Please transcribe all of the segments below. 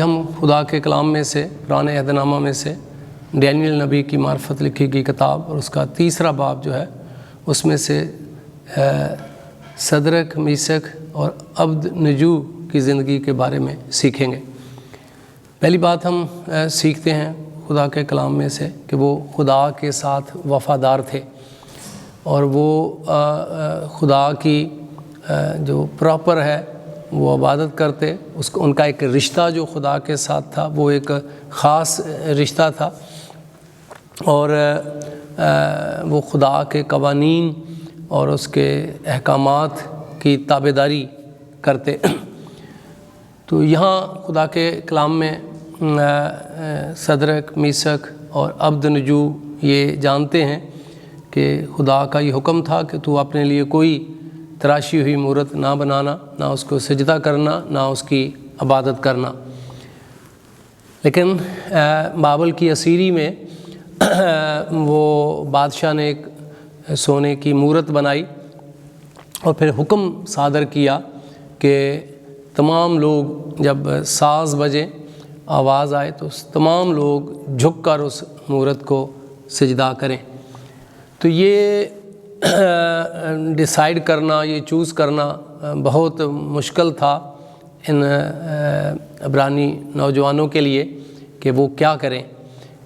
ہم خدا کے کلام میں سے پرانے عہد نامہ میں سے ڈینیل نبی کی معرفت لکھی گئی کتاب اور اس کا تیسرا باب جو ہے اس میں سے صدرک میثق اور عبد نجو کی زندگی کے بارے میں سیکھیں گے۔ پہلی بات ہم سیکھتے ہیں خدا کے کلام میں سے کہ وہ خدا کے ساتھ وفادار تھے اور وہ خدا کی جو پراپر ہے وہ عبادت کرتے، ان کا ایک رشتہ جو خدا کے ساتھ تھا وہ ایک خاص رشتہ تھا اور وہ خدا کے قوانین اور اس کے احکامات کی تابعداری کرتے۔ تو یہاں خدا کے کلام میں صدرک میثق اور عبد نجو یہ جانتے ہیں کہ خدا کا یہ حکم تھا کہ تو اپنے لیے کوئی تراشی ہوئی مورت نہ بنانا، نہ اس کو سجدہ کرنا، نہ اس کی عبادت کرنا۔ لیکن بابل کی اسیری میں وہ بادشاہ نے ایک سونے کی مورت بنائی اور پھر حکم صادر کیا کہ تمام لوگ جب ساز بجے آواز آئے تو تمام لوگ جھک کر اس مورت کو سجدہ کریں۔ تو یہ ڈیسائیڈ کرنا، یہ چوز کرنا بہت مشکل تھا ان عبرانی نوجوانوں کے لیے کہ وہ کیا کریں،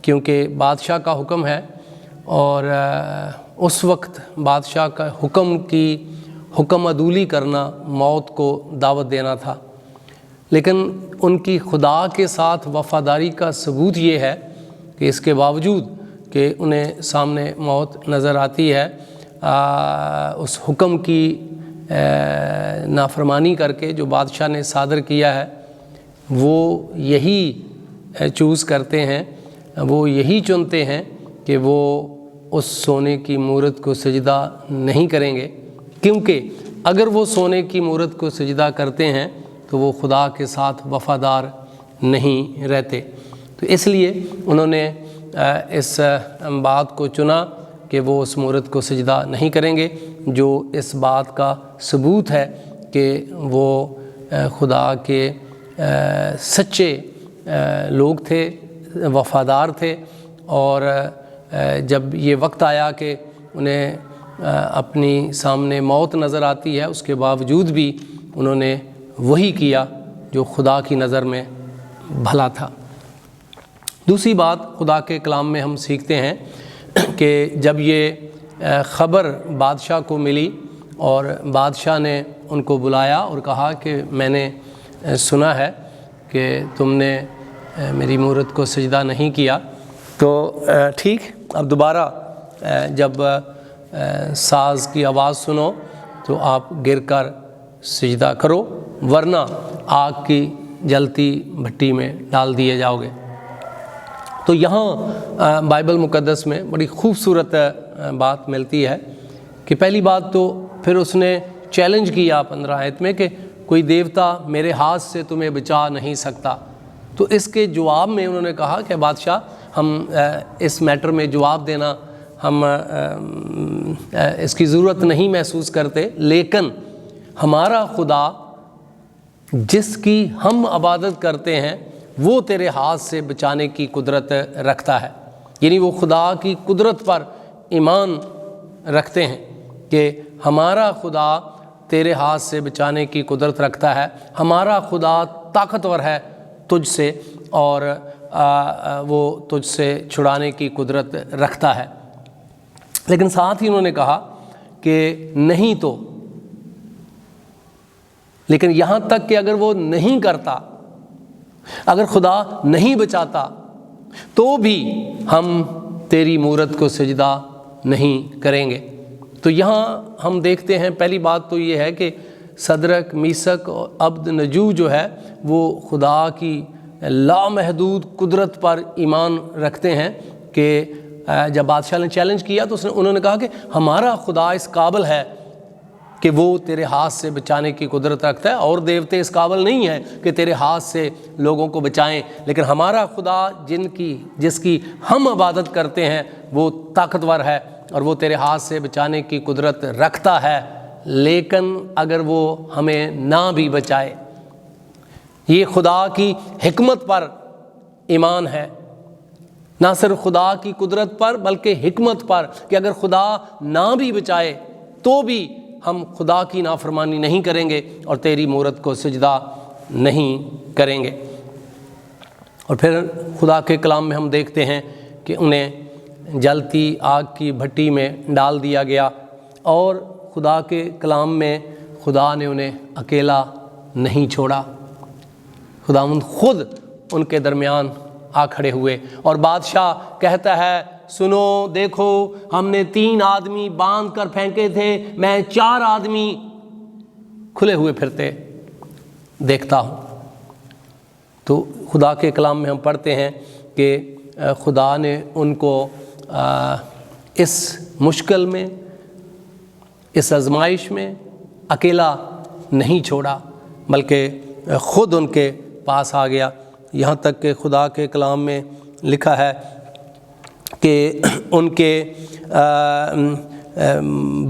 کیونکہ بادشاہ کا حکم ہے اور اس وقت بادشاہ کا حکم عدولی کرنا موت کو دعوت دینا تھا۔ لیکن ان کی خدا کے ساتھ وفاداری کا ثبوت یہ ہے کہ اس کے باوجود کہ انہیں سامنے موت نظر آتی ہے، اس حکم کی نافرمانی کر کے جو بادشاہ نے صادر کیا ہے وہ یہی چوز کرتے ہیں، وہ یہی چنتے ہیں کہ وہ اس سونے کی مورت کو سجدہ نہیں کریں گے، کیونکہ اگر وہ سونے کی مورت کو سجدہ کرتے ہیں تو وہ خدا کے ساتھ وفادار نہیں رہتے۔ تو اس لیے انہوں نے اس بات کو چنا کہ وہ اس مورت کو سجدہ نہیں کریں گے، جو اس بات کا ثبوت ہے کہ وہ خدا کے سچے لوگ تھے، وفادار تھے۔ اور جب یہ وقت آیا کہ انہیں اپنی سامنے موت نظر آتی ہے، اس کے باوجود بھی انہوں نے وہی کیا جو خدا کی نظر میں بھلا تھا۔ دوسری بات خدا کے کلام میں ہم سیکھتے ہیں کہ جب یہ خبر بادشاہ کو ملی اور بادشاہ نے ان کو بلایا اور کہا کہ میں نے سنا ہے کہ تم نے میری مورت کو سجدہ نہیں کیا، تو ٹھیک، اب دوبارہ جب ساز کی آواز سنو تو آپ گر کر سجدہ کرو، ورنہ آگ کی جلتی بھٹی میں ڈال دیے جاؤ گے۔ تو یہاں بائبل مقدس میں بڑی خوبصورت بات ملتی ہے کہ پہلی بات تو پھر اس نے چیلنج کیا 15 آیت میں کہ کوئی دیوتا میرے ہاتھ سے تمہیں بچا نہیں سکتا۔ تو اس کے جواب میں انہوں نے کہا کہ بادشاہ، ہم اس میٹر میں جواب دینا ہم اس کی ضرورت نہیں محسوس کرتے، لیکن ہمارا خدا جس کی ہم عبادت کرتے ہیں وہ تیرے ہاتھ سے بچانے کی قدرت رکھتا ہے۔ یعنی وہ خدا کی قدرت پر ایمان رکھتے ہیں کہ ہمارا خدا تیرے ہاتھ سے بچانے کی قدرت رکھتا ہے، ہمارا خدا طاقتور ہے تجھ سے اور وہ تجھ سے چھڑانے کی قدرت رکھتا ہے۔ لیکن ساتھ ہی انہوں نے کہا کہ نہیں تو، لیکن یہاں تک کہ اگر وہ نہیں کرتا، اگر خدا نہیں بچاتا تو بھی ہم تیری مورت کو سجدہ نہیں کریں گے۔ تو یہاں ہم دیکھتے ہیں پہلی بات تو یہ ہے کہ صدرک میثق اور عبد نجو جو ہے وہ خدا کی لامحدود قدرت پر ایمان رکھتے ہیں کہ جب بادشاہ نے چیلنج کیا تو انہوں نے کہا کہ ہمارا خدا اس قابل ہے کہ وہ تیرے ہاتھ سے بچانے کی قدرت رکھتا ہے، اور دیوتے اس قابل نہیں ہیں کہ تیرے ہاتھ سے لوگوں کو بچائیں، لیکن ہمارا خدا جس کی ہم عبادت کرتے ہیں وہ طاقتور ہے اور وہ تیرے ہاتھ سے بچانے کی قدرت رکھتا ہے، لیکن اگر وہ ہمیں نہ بھی بچائے، یہ خدا کی حکمت پر ایمان ہے، نہ صرف خدا کی قدرت پر بلکہ حکمت پر، کہ اگر خدا نہ بھی بچائے تو بھی ہم خدا کی نافرمانی نہیں کریں گے اور تیری مورت کو سجدہ نہیں کریں گے۔ اور پھر خدا کے کلام میں ہم دیکھتے ہیں کہ انہیں جلتی آگ کی بھٹی میں ڈال دیا گیا، اور خدا کے کلام میں خدا نے انہیں اکیلا نہیں چھوڑا، خداوند خود ان کے درمیان آ کھڑے ہوئے، اور بادشاہ کہتا ہے سنو دیکھو ہم نے 3 آدمی باندھ کر پھینکے تھے، میں 4 آدمی کھلے ہوئے پھرتے دیکھتا ہوں۔ تو خدا کے کلام میں ہم پڑھتے ہیں کہ خدا نے ان کو اس مشکل میں، اس آزمائش میں اکیلا نہیں چھوڑا، بلکہ خود ان کے پاس آ گیا۔ یہاں تک کہ خدا کے کلام میں لکھا ہے کہ ان کے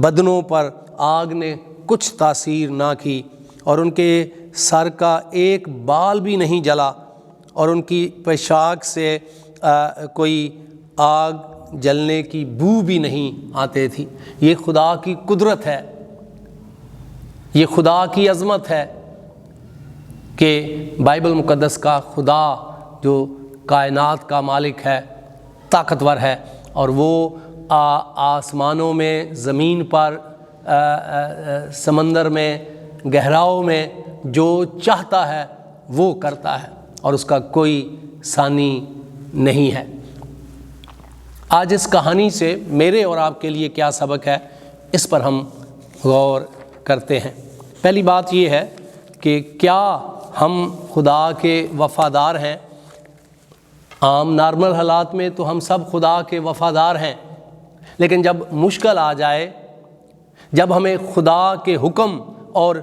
بدنوں پر آگ نے کچھ تاثیر نہ کی، اور ان کے سر کا ایک بال بھی نہیں جلا، اور ان کی پوشاک سے کوئی آگ جلنے کی بو بھی نہیں آتے تھی۔ یہ خدا کی قدرت ہے، یہ خدا کی عظمت ہے کہ بائبل مقدس کا خدا جو کائنات کا مالک ہے، طاقتور ہے، اور وہ آسمانوں میں، زمین پر، سمندر میں، گہراؤں میں جو چاہتا ہے وہ کرتا ہے، اور اس کا کوئی ثانی نہیں ہے۔ آج اس کہانی سے میرے اور آپ کے لیے کیا سبق ہے، اس پر ہم غور کرتے ہیں۔ پہلی بات یہ ہے کہ کیا ہم خدا کے وفادار ہیں؟ عام نارمل حالات میں تو ہم سب خدا کے وفادار ہیں، لیکن جب مشکل آ جائے، جب ہمیں خدا کے حکم اور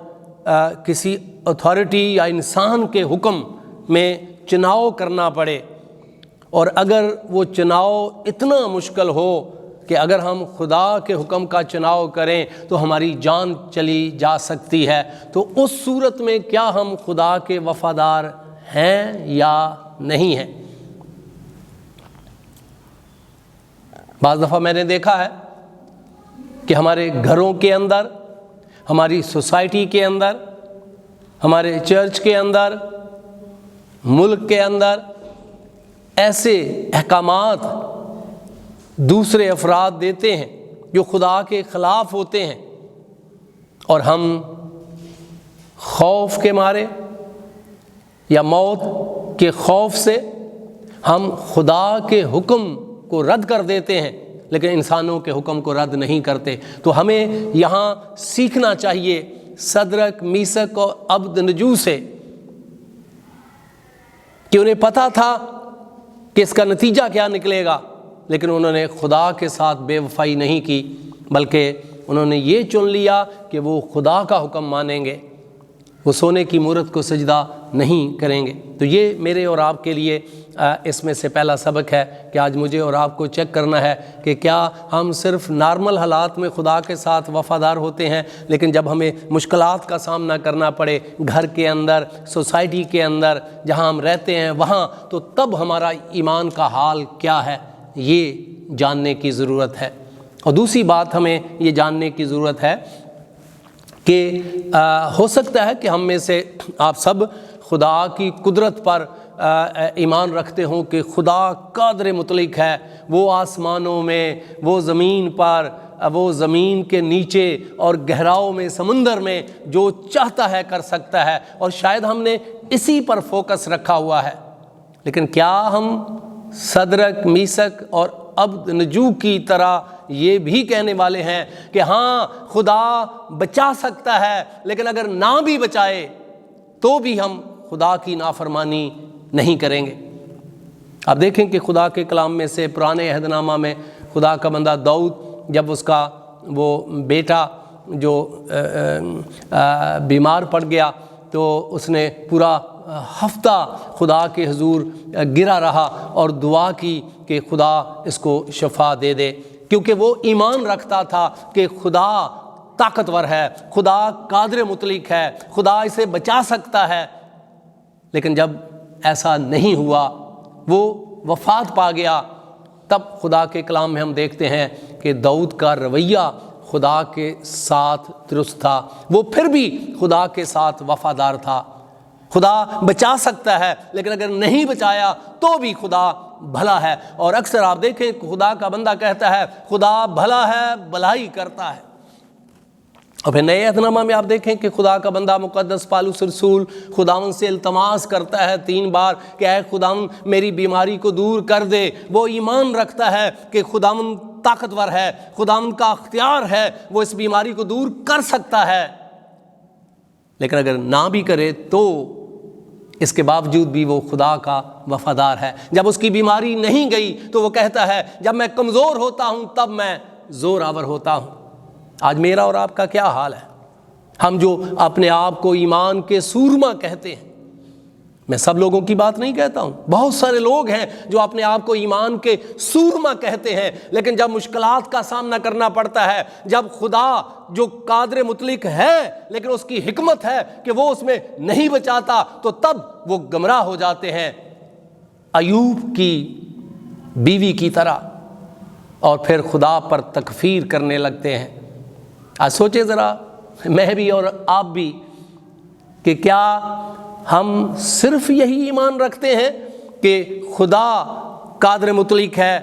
کسی اتھارٹی یا انسان کے حکم میں چناؤ کرنا پڑے، اور اگر وہ چناؤ اتنا مشکل ہو کہ اگر ہم خدا کے حکم کا چناؤ کریں تو ہماری جان چلی جا سکتی ہے، تو اس صورت میں کیا ہم خدا کے وفادار ہیں یا نہیں ہیں؟ بعض دفعہ میں نے دیکھا ہے کہ ہمارے گھروں کے اندر، ہماری سوسائٹی کے اندر، ہمارے چرچ کے اندر، ملک کے اندر ایسے احکامات دوسرے افراد دیتے ہیں جو خدا کے خلاف ہوتے ہیں، اور ہم خوف کے مارے یا موت کے خوف سے ہم خدا کے حکم کو رد کر دیتے ہیں، لیکن انسانوں کے حکم کو رد نہیں کرتے۔ تو ہمیں یہاں سیکھنا چاہیے صدرک، میثق اور عبدنجو سے، کہ انہیں پتہ تھا کہ اس کا نتیجہ کیا نکلے گا، لیکن انہوں نے خدا کے ساتھ بے وفائی نہیں کی، بلکہ انہوں نے یہ چن لیا کہ وہ خدا کا حکم مانیں گے، وہ سونے کی مورت کو سجدہ نہیں کریں گے۔ تو یہ میرے اور آپ کے لیے اس میں سے پہلا سبق ہے کہ آج مجھے اور آپ کو چیک کرنا ہے کہ کیا ہم صرف نارمل حالات میں خدا کے ساتھ وفادار ہوتے ہیں، لیکن جب ہمیں مشکلات کا سامنا کرنا پڑے، گھر کے اندر، سوسائٹی کے اندر، جہاں ہم رہتے ہیں وہاں، تو تب ہمارا ایمان کا حال کیا ہے، یہ جاننے کی ضرورت ہے۔ اور دوسری بات ہمیں یہ جاننے کی ضرورت ہے کہ ہو سکتا ہے کہ ہم میں سے آپ سب خدا کی قدرت پر ایمان رکھتے ہوں کہ خدا قادر مطلق ہے، وہ آسمانوں میں، وہ زمین پر، وہ زمین کے نیچے اور گہراؤں میں، سمندر میں جو چاہتا ہے کر سکتا ہے، اور شاید ہم نے اسی پر فوکس رکھا ہوا ہے۔ لیکن کیا ہم صدرک، میثق اور عبدنجو کی طرح یہ بھی کہنے والے ہیں کہ ہاں خدا بچا سکتا ہے، لیکن اگر نہ بھی بچائے تو بھی ہم خدا کی نافرمانی نہیں کریں گے؟ آپ دیکھیں کہ خدا کے کلام میں سے پرانے عہد نامہ میں خدا کا بندہ داؤد، جب اس کا وہ بیٹا جو بیمار پڑ گیا تو اس نے پورا ہفتہ خدا کے حضور گرا رہا اور دعا کی کہ خدا اس کو شفا دے دے، کیونکہ وہ ایمان رکھتا تھا کہ خدا طاقتور ہے، خدا قادر مطلق ہے، خدا اسے بچا سکتا ہے۔ لیکن جب ایسا نہیں ہوا، وہ وفات پا گیا، تب خدا کے کلام میں ہم دیکھتے ہیں کہ داؤد کا رویہ خدا کے ساتھ درست تھا، وہ پھر بھی خدا کے ساتھ وفادار تھا۔ خدا بچا سکتا ہے، لیکن اگر نہیں بچایا تو بھی خدا بھلا ہے۔ اور اکثر آپ دیکھیں خدا کا بندہ کہتا ہے خدا بھلا ہے، بھلائی کرتا ہے۔ اور پھر نئے عہد نامہ میں آپ دیکھیں کہ خدا کا بندہ مقدس پالوس رسول خداوند سے التماس کرتا ہے 3 بار کہ اے خداوند میری بیماری کو دور کر دے۔ وہ ایمان رکھتا ہے کہ خداوند طاقتور ہے، خداوند کا اختیار ہے، وہ اس بیماری کو دور کر سکتا ہے۔ لیکن اگر نہ بھی کرے تو اس کے باوجود بھی وہ خدا کا وفادار ہے۔ جب اس کی بیماری نہیں گئی تو وہ کہتا ہے جب میں کمزور ہوتا ہوں تب میں زور آور ہوتا ہوں۔ آج میرا اور آپ کا کیا حال ہے؟ ہم جو اپنے آپ کو ایمان کے سورما کہتے ہیں، میں سب لوگوں کی بات نہیں کہتا ہوں، بہت سارے لوگ ہیں جو اپنے آپ کو ایمان کے سورما کہتے ہیں، لیکن جب مشکلات کا سامنا کرنا پڑتا ہے، جب خدا جو قادر مطلق ہے لیکن اس کی حکمت ہے کہ وہ اس میں نہیں بچاتا، تو تب وہ گمراہ ہو جاتے ہیں ایوب کی بیوی کی طرح، اور پھر خدا پر تکفیر کرنے لگتے ہیں۔ آج سوچیں ذرا، میں بھی اور آپ بھی، کہ کیا ہم صرف یہی ایمان رکھتے ہیں کہ خدا قادر مطلق ہے،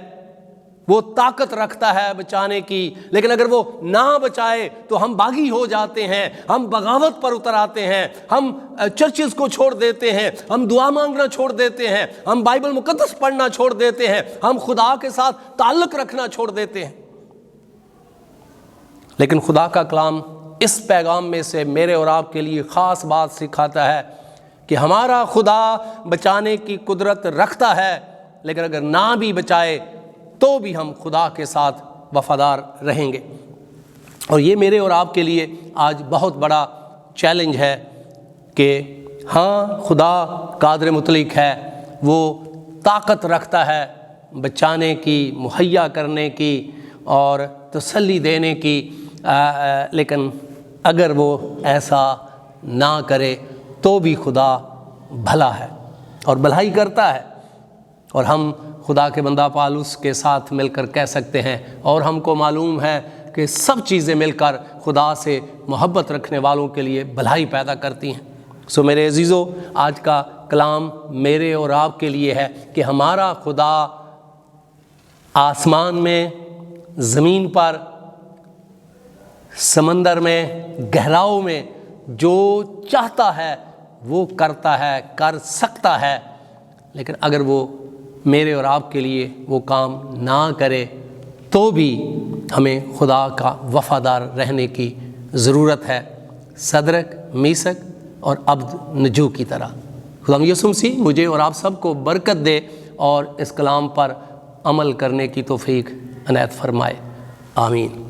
وہ طاقت رکھتا ہے بچانے کی، لیکن اگر وہ نہ بچائے تو ہم باغی ہو جاتے ہیں، ہم بغاوت پر اتر آتے ہیں، ہم چرچز کو چھوڑ دیتے ہیں، ہم دعا مانگنا چھوڑ دیتے ہیں، ہم بائبل مقدس پڑھنا چھوڑ دیتے ہیں، ہم خدا کے ساتھ تعلق رکھنا چھوڑ دیتے ہیں۔ لیکن خدا کا کلام اس پیغام میں سے میرے اور آپ کے لیے خاص بات سکھاتا ہے کہ ہمارا خدا بچانے کی قدرت رکھتا ہے، لیکن اگر نہ بھی بچائے تو بھی ہم خدا کے ساتھ وفادار رہیں گے۔ اور یہ میرے اور آپ کے لیے آج بہت بڑا چیلنج ہے کہ ہاں خدا قادر مطلق ہے، وہ طاقت رکھتا ہے بچانے کی، مہیا کرنے کی اور تسلی دینے کی، لیکن اگر وہ ایسا نہ کرے تو بھی خدا بھلا ہے اور بھلائی کرتا ہے۔ اور ہم خدا کے بندہ پالوس کے ساتھ مل کر کہہ سکتے ہیں، اور ہم کو معلوم ہے کہ سب چیزیں مل کر خدا سے محبت رکھنے والوں کے لیے بھلائی پیدا کرتی ہیں۔ سو میرے عزیزو، آج کا کلام میرے اور آپ کے لیے ہے کہ ہمارا خدا آسمان میں، زمین پر، سمندر میں، گہراؤں میں جو چاہتا ہے وہ کرتا ہے، کر سکتا ہے، لیکن اگر وہ میرے اور آپ کے لیے وہ کام نہ کرے تو بھی ہمیں خدا کا وفادار رہنے کی ضرورت ہے، صدرک، میثق اور عبد نجو کی طرح۔ خدا یسوع مسیح مجھے اور آپ سب کو برکت دے اور اس کلام پر عمل کرنے کی توفیق عنایت فرمائے، آمین۔